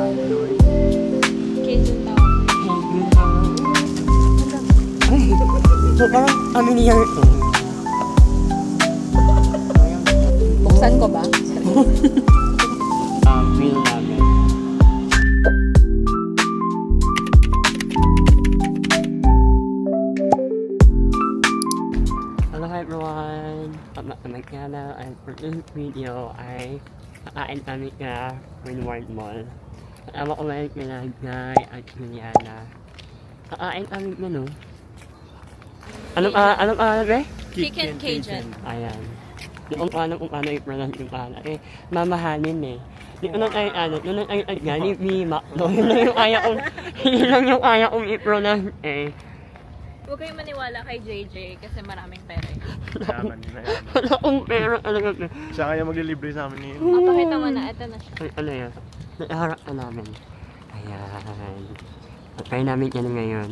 Lord. Cajun tawag. Ay, so parang familiar to. Buksan ko ba? Real namin. Hello everyone! Welcome to my channel, and for this video ay kakain kami ka Windward Mall. Kasama ko ngayon kina Guy at Juliana. Kakain kami ano? Anong eh? Chicken Cajun. Ayan. Di kung paano i-pronounce yung paano. Eh, mamahalin eh. Di ko nang ay gani Mima. Yun lang yung kaya kong, yun lang yung kaya kong i-pronounce eh. Huwag kayong maniwala kay JJ kasi maraming pera. Yaman. Wala akong pera talaga. Siya kaya maglilibre sa amin ni Mapakita mo na, ito na siya. Ay, ano yan? Naiharap na namin. Ayan. Try namin yan ngayon.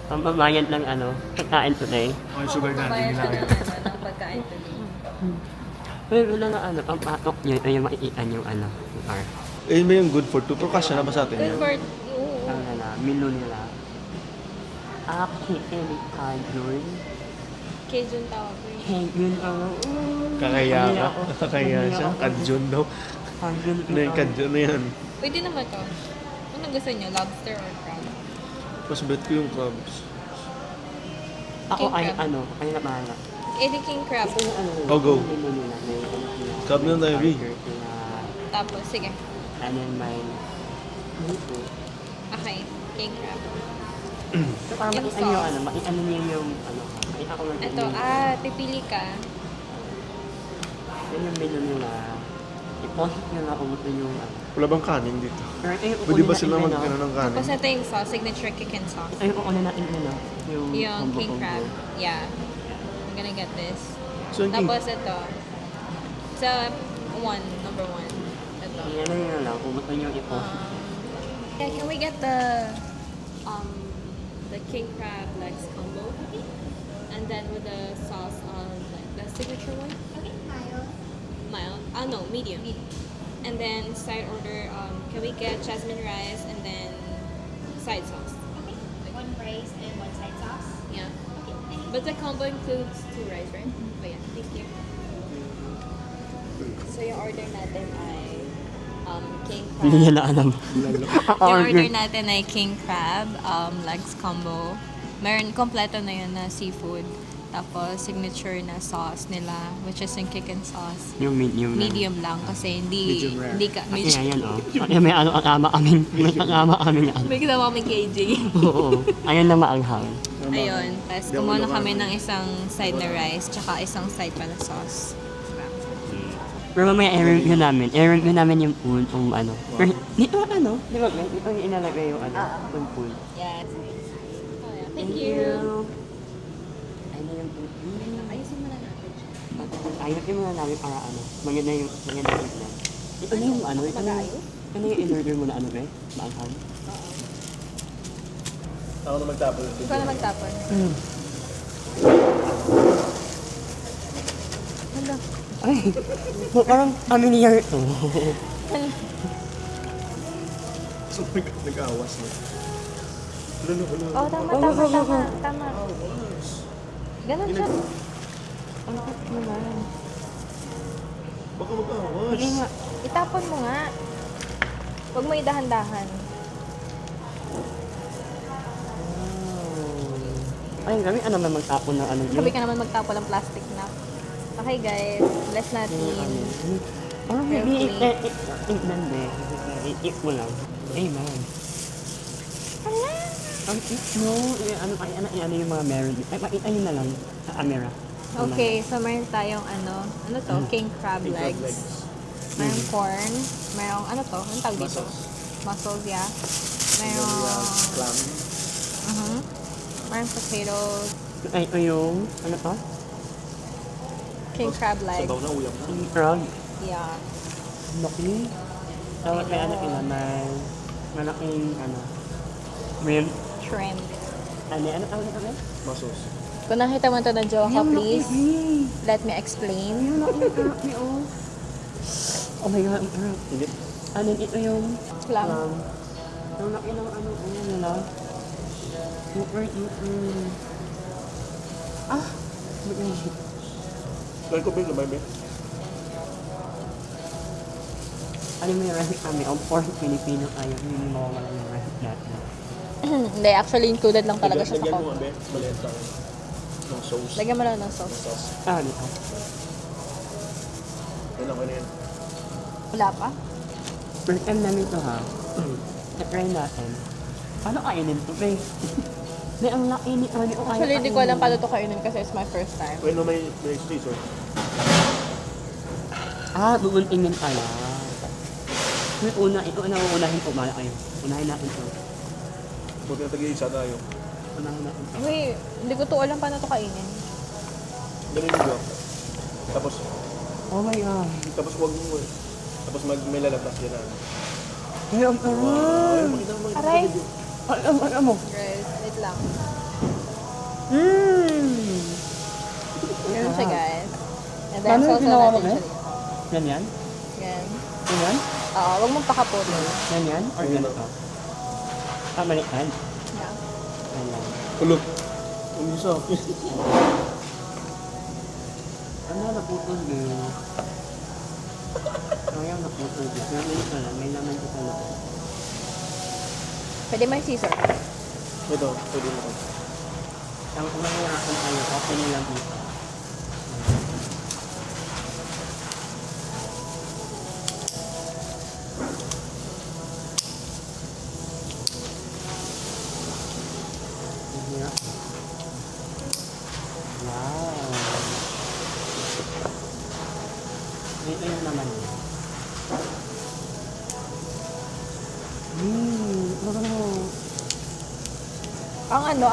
Pambabayad ng pagkain today. Okay, sugar natin Bayad nila ka ngayon. ng pagkain today. Pero wala na pampatok nyo, ito yung makikita yung yung R. Eh, may yung good for two. Pero kasya na ba sa atin Good yan? for you. Ano na, menu nila. Chicken Cajun. Cajun tawag. Cajun, Kakaya ka. Kakaya siya. Kadjun daw. Cajun. Ano yung kadjun na yan? Pwede naman to. Ano gusto nyo? Lobster or crab? Mas bet ko yung crabs. Ako King ay crab. ay namana. Eddie King crab. Ito yung Oh, go. yung menu nila. May Crab na tayo, Ri. Tapos, sige. And then may Okay. King crab. So parang Yung makita nyo sauce. makita nyo yung makita ko lang Ito, pipili ka. Yan yung menu nila. I-post nyo na kung gusto nyo Wala bang kanin dito? Pero ito yung Pwede ba kukunin sila natin, magkano ng kanin? Tapos ito yung sauce, signature chicken sauce. Ito yung kukunin natin yung Yung combo king combo. crab. Yeah. I'm gonna get this. So, yung king... Tapos ito. Sa number one. Ito. Yan na yun lang, kung gusto nyo i-post. Yeah, can we get the king crab legs combo? And then with the sauce on like the signature one? Okay, mild. Mild. No, medium. And then side order, can we get jasmine rice and then side sauce? Okay. One rice and one side sauce. Yeah. Okay, thank you. But the combo includes 2 rice, right? Oh yeah, thank you. So yung order natin ay king crab. Hindi niya na alam. Yung order natin ay king crab, legs combo. Meron kompleto na yun na seafood. Tapos signature na sauce nila, which is yung chicken sauce. Yung medium lang. Medium lang kasi hindi ka Pati nga yan Pati may kasama kami. May kasama kami yan. May kasama kami KJ. Oo. Ayun na maanghang. Ayun, tapos kumuha na kami ng isang side na rice, tsaka isang side pa na sauce. Pero mamaya i-review namin yung food kung ano. Pero dito di ba ito yung inalagay yung yung food. Yes. Oh, yeah. Thank you. Ano yung food? Ayusin mo na natin siya. Ayusin muna namin para maganda yung plan. Ito na yung ito na yung in-order mo na maanghang. Ako na magtapon. Ikaw na magtapon. Hala. Ay, parang familiar to. So, nag-awas na. Wala. Oh, tama. Ganun siya. Ang cut mo na. Baka mag-awas. Sige nga. Itapon mo nga. Huwag mo idahan-dahan. Ay, kami naman magtapon ng Sabi ka naman magtapon ng plastic na. Okay guys, bless natin. Parang Very hindi clean. tignan i-eat mo lang. Amen. Hala! Ang eat mo, ano yung mga meron. Ay, makita nyo na lang sa camera. Okay, so meron tayong king crab legs. Mayroong corn. Mayroong anong tawag dito? Mussels, yeah. Mayroong... Clam. Mayroong potatoes. Ay, ito yung, King crab legs. Sabaw na uyam na. yung crab. Yeah. Laki. Tawag may ano ilaman. Malaking ano. Rim. Shrimp. Ano tawag ito? Masos. Kung nakita mo ito na joke ka, please, Ayun, let me explain. laki oh. Oh my God, ang sarap. Hindi. Ano ito yung Clam. Ang laki ng ano nila. Super. Ah! Kaya ko ba yung lumay ba? Ano may recipe kami? Of course, Filipino tayo. Hindi mawawala yung recipe natin. Hindi, actually included lang talaga siya sa Lagyan mo coke. abe, maliit lang. Ng sauce. Lagyan mo lang ng sauce. Sauce. Ah, dito. Yan lang, yan. Wala pa? First time namin ito ha. Na-try natin. Paano kainin ito, babe? May ang laki ni Ani. Actually, hindi ko alam paano ito kainin kasi it's my first time. Well, no, may scissor. Ah, bubuntingin pala. Ito na uunahin ko. Mala kayo. Unahin natin ito. Buti na tag-iisa tayo. Unahin natin ito. Wait, hindi ko to alam paano ito kainin. Ganun yung joke. Tapos, Oh my God. wag mo tapos may lalabas yan na. Ay, ang Wow, sarap. makita mo. Aray! Ano mo? Guys, wait lang. Mmm! Ganun siya, guys. And then, Paano yung sauce ginawa mo, natin eh? siya dito. Ganyan? Yan. Ganyan? Huwag mong pakaputol. Ganyan? Or ganito? Ah, baliktad. Yeah. Ganyan. Ulog. Hindi sa akin. Ano, naputol din. Sayang naputol din. Pero may ito lang, may laman ito lang. Pwede may scissor. Ito, pwede mo. Ang kumahirapan tayo, okay na lang ito. Mahirap. Wow! Ito yung naman.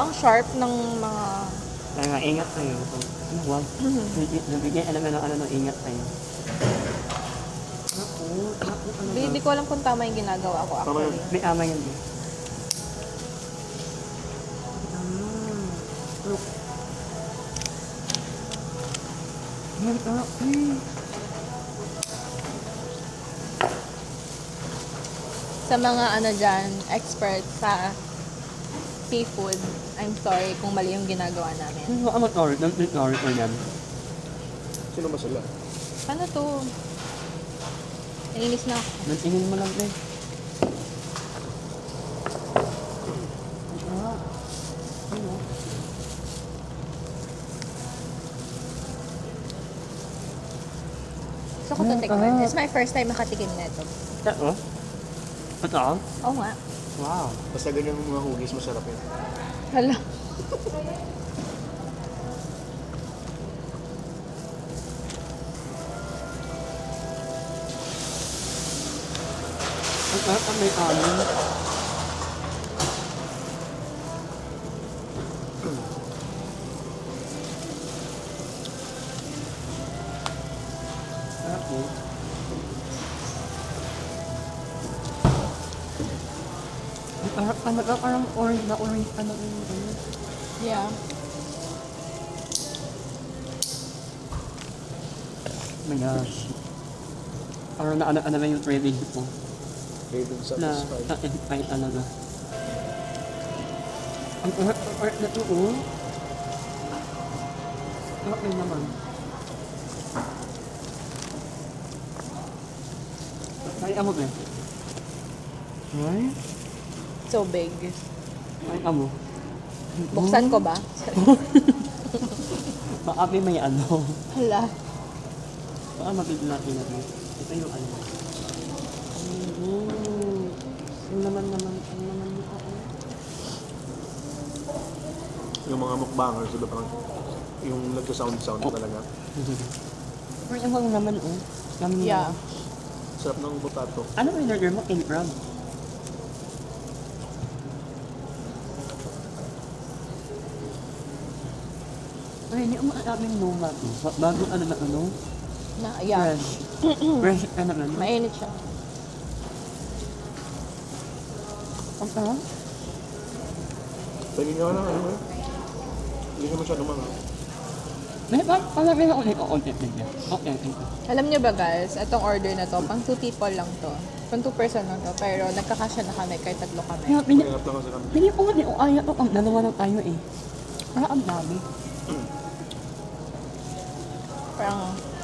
Ang sharp ng mga... Kaya ingat tayo. Ano, wow. Nabigyan alam na ano, ingat tayo. Hindi ko alam kung tama yung ginagawa ko Tama actually. yun. May ama yan din. Look. Yan, Sa mga ano dyan, expert sa seafood, I'm sorry kung mali yung ginagawa namin. Ano ang mag-order? Nag-order ko yan. Sino ba sila? Ano to? Nainis na ako. Nag-tingin mo lang, eh. Ano? Gusto ko to tikman. It's my first time makatikim na ito. Ito? Ito? Oo nga. Wow. Basta ganyan mga hugis, masarap yun. Hala. Ang sarap ang may kanin. Sarap eh. Ang sarap talaga, parang orange na orange pa na yung ano. Yeah. Oh my gosh. Parang na yung trading ko. Raven Na satisfied. satisfy talaga. Ang art na to, oh. Sarap din naman. Kaya mo, be? Ay? So big. Kaya mo? Buksan ko ba? Baka may ano. Hala. Baka mabigla natin. Ito yung ano. Ang naman mo ako. Yung mga mukbangers, diba parang yung nagka-sound talaga. Pero yung naman, oh. Naman Yeah. Sarap ng potato. Ano yung order mo? King crab? Ay, hindi mo aming luma to. Bago ano na ano? Yeah. Fresh ka naman. Mainit siya. Ang sarap. Pwede nga lang, ano eh. Hindi naman siya naman. May parang may ulit o content din niya. Okay, thank you. Alam niyo ba guys, itong order na to, pang 2 people lang to. Pang 2 person lang to, pero nagkakasya na kami kahit 3 kami. Kaya Mahirap lang kasi kami. pili ko ulit o ayaw to. Ang dalawa lang tayo eh. Parang ang dami. Parang,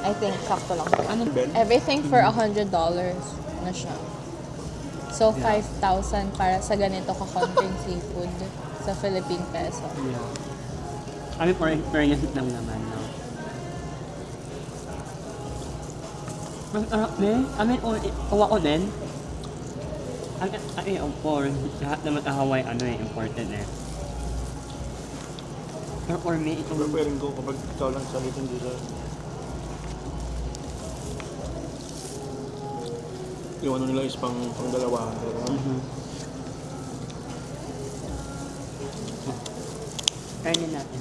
I think, sakto lang to. Ano? Ben? Everything for $100 na siya. So, 5,000 para sa ganito kakonting seafood sa Philippine peso. Yeah. Kami for experience lang naman, no? Ang sarap din. Kami uwa ko din. Of course, lahat naman sa Hawaii, important eh. Pero for me, ito, Preparing ko kapag ikaw lang sa meeting dito. Yung ano nila is pang dalawahan. kainin natin.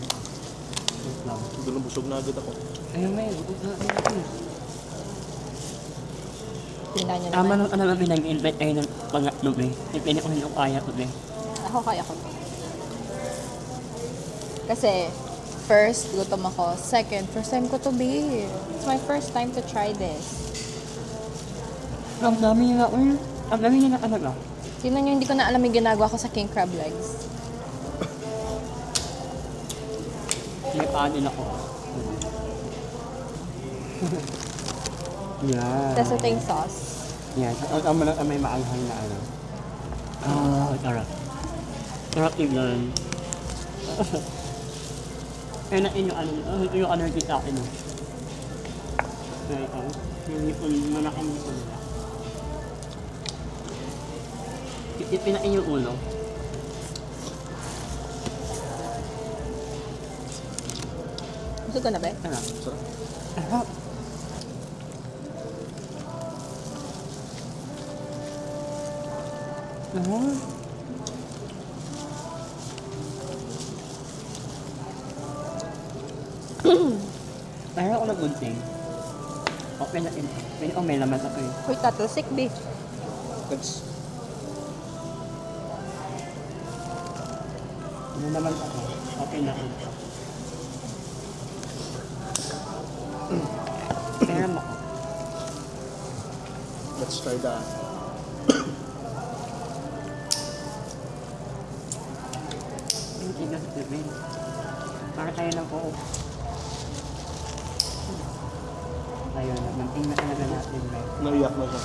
Wait lang. Doon busog na agad ako. Ayun, may, natin. Tingnan niyo Tama naman. lang naman nag-invite kayo ng pangatlo eh. Depende kung hindi ko kaya ko eh. Ako kaya ko to. Kasi, first, gutom ako. Second, first time ko to be. It's my first time to try this. Ang dami nga eh. Ang dami nga na talaga. Tingnan niyo, hindi ko na alam yung ginagawa ko sa king crab legs. May paan din ako. Yeah. Tapos ito yung sauce. Yan. At ang mga may maanghang na ano. Sarap. Sarap tignan. Kaya na yung ano kita akin. Kaya ito. Yung nipon, malaking nipon nila. Pinain yung ulo. Gusto ko na ba? Sarap. Sarap. Sarap. Pero ako nagunting. Okay na ito. May laman ako eh. Uy, tatalsik, B. That's May laman ako. Okay na ito. Meron ako. let's try that. Hindi na sabihin. Para tayo ng po. Ayun, namanting na talaga natin. Naiyak na siya.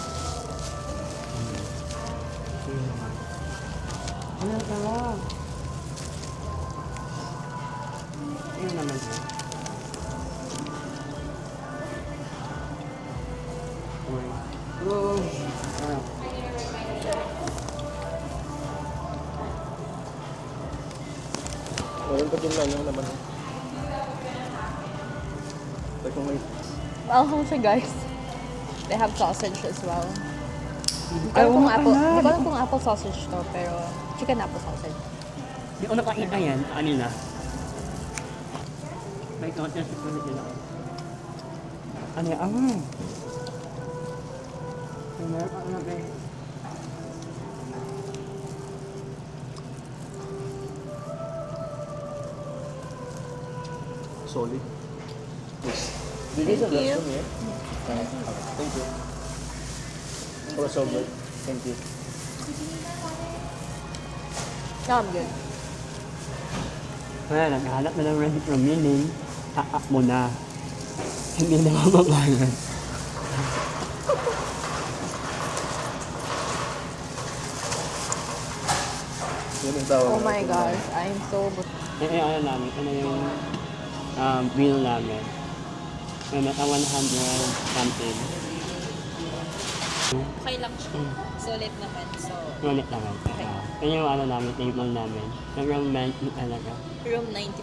Ano ka? Ayun naman siya. Uy. Sarap. Meron pa din lang yung naman. Like kung may Maanghang siya, guys. They have sausage as well. Hindi ko Ay, alam kung wala apple, pala. hindi ko alam kung apple sausage to, pero chicken apple sausage. Hindi ko nakakita yan sa kanila. May content sa kanila nila. Ano yan? May meron pa na eh. solid. Yes. Thank you. Yeah? Thank you. For so good. Thank you. No, I'm good. Kaya naghanap na ng rent from meaning, haak mo na. Hindi na mababayan. Yan yung tawag. Oh my gosh, I'm so Ano namin, ano yung bill namin. May nasa 100 something. okay lang siya. Solid naman, so Ngunit naman. Okay. Yan yung ano namin, table namin. Sobrang menti talaga. room 95.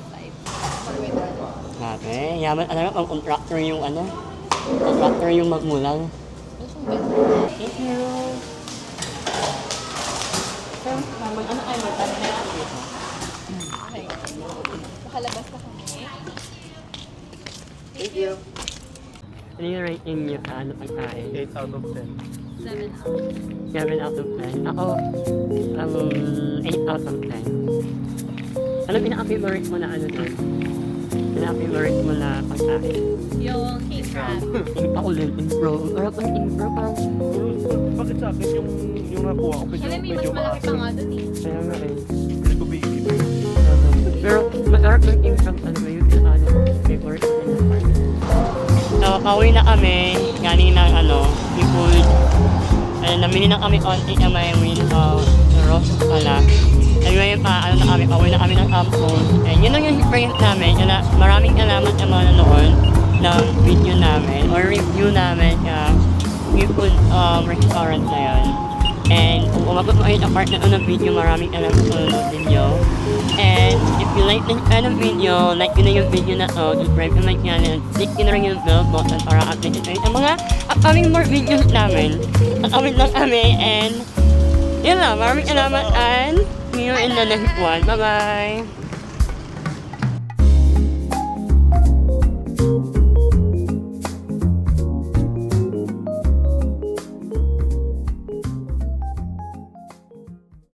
Okay, yaman talaga pang contractor yung ano. Contractor yung magmulang. Thank you. So, ano kayo magtanong na dito? Okay. Makalabas na kami. Thank you. Ano yung rating niyo sa ano pagkain? 8 out of 10. 7 out. 7 out of 10. Ako, 8 out of 10. Ano pinaka-favorite mo na ano doon? Pinaka-favorite mo na pagkain? Yung king crab. Ako din, impro. Parang pang impro, parang... Bakit sa akin yung nakuha ko medyo, Alam mo, mas medyo malaki pa nga dun eh. Kaya nga eh. Medyo baby. Pero, masarap ng impro. Ano ba yung ano, favorite ko na part? So, pauwi na kami. Galing ng seafood. Namili na kami konti na may roast pala. Anyway, na kami, pauwi na kami ng Ampon. And yun lang yung experience namin. Maraming salamat sa mga nanonood ng video namin or review namin sa seafood restaurant na yun. And kung umabot mo kayo sa part na ng video, maraming salamat sa nanonood ninyo. And if you like this kind of video, like yun na yung video na to, subscribe to my channel, click yun na rin yung bell button para updated kayo sa mga upcoming more videos namin. Upcoming lang kami and yun lang, maraming salamat and see you in the next one. Bye-bye!